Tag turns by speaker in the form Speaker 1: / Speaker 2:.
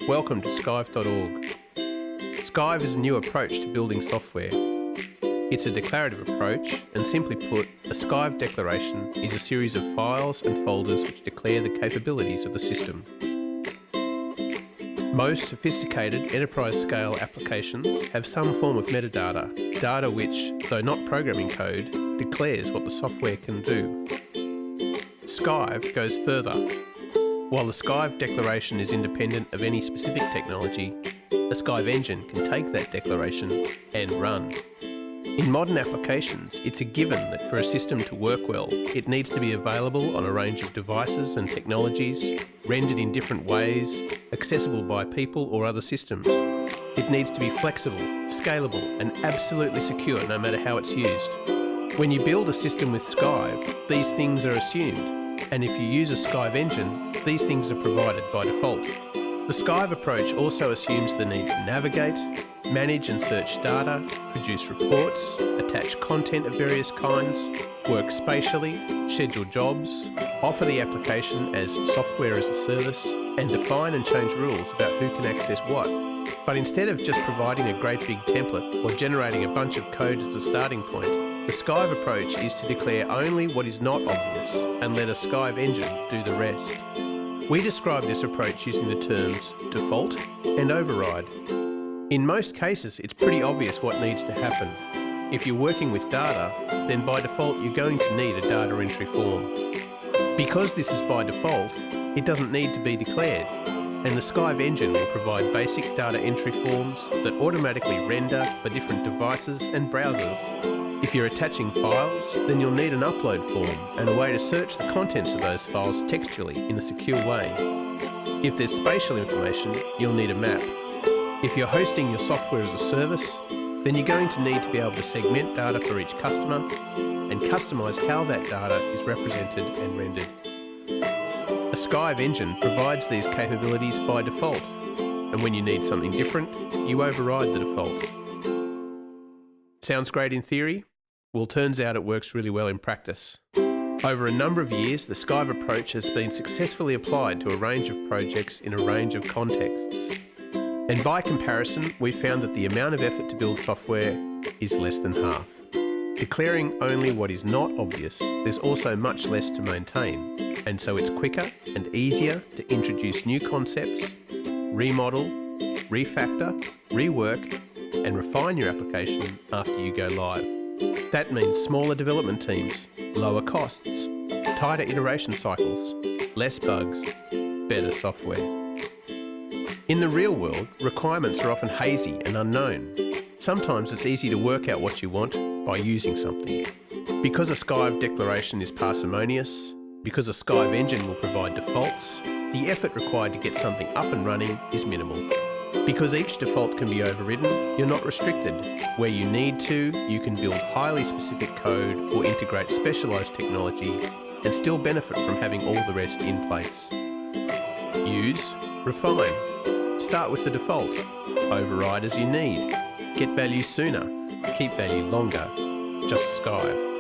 Speaker 1: Welcome to Skyve.org. Skyve is a new approach to building software. It's a declarative approach, and simply put, a Skyve declaration is a series of files and folders which declare the capabilities of the system. Most sophisticated enterprise-scale applications have some form of metadata, data which, though not programming code, declares what the software can do. Skyve goes further. While the Skyve declaration is independent of any specific technology, a Skyve engine can take that declaration and run. In modern applications, it's a given that for a system to work well, it needs to be available on a range of devices and technologies, rendered in different ways, accessible by people or other systems. It needs to be flexible, scalable, and absolutely secure no matter how it's used. When you build a system with Skyve, these things are assumed. And if you use a Skyve engine, these things are provided by default. The Skyve approach also assumes the need to navigate, manage and search data, produce reports, attach content of various kinds, work spatially, schedule jobs, offer the application as software as a service, and define and change rules about who can access what. But instead of just providing a great big template or generating a bunch of code as a starting point, the Skyve approach is to declare only what is not obvious and let a Skyve engine do the rest. We describe this approach using the terms default and override. In most cases, it's pretty obvious what needs to happen. If you're working with data, then by default you're going to need a data entry form. Because this is by default, it doesn't need to be declared, and the Skyve engine will provide basic data entry forms that automatically render for different devices and browsers. If you're attaching files, then you'll need an upload form and a way to search the contents of those files textually in a secure way. If there's spatial information, you'll need a map. If you're hosting your software as a service, then you're going to need to be able to segment data for each customer and customize how that data is represented and rendered. A Skyve engine provides these capabilities by default, and when you need something different, you override the default. Sounds great in theory? Well, turns out it works really well in practice. Over a number of years, the Skyve approach has been successfully applied to a range of projects in a range of contexts. And by comparison, we found that the amount of effort to build software is less than half. Declaring only what is not obvious, there's also much less to maintain, and so it's quicker and easier to introduce new concepts, remodel, refactor, rework, and refine your application after you go live. That means smaller development teams, lower costs, tighter iteration cycles, less bugs, better software. In the real world, requirements are often hazy and unknown. Sometimes it's easy to work out what you want by using something. Because a Skyve declaration is parsimonious, because a Skyve engine will provide defaults, the effort required to get something up and running is minimal. Because each default can be overridden, you're not restricted. Where you need to, you can build highly specific code or integrate specialised technology and still benefit from having all the rest in place. Use, refine. Start with the default. Override as you need. Get value sooner. Keep value longer. Just Skyve.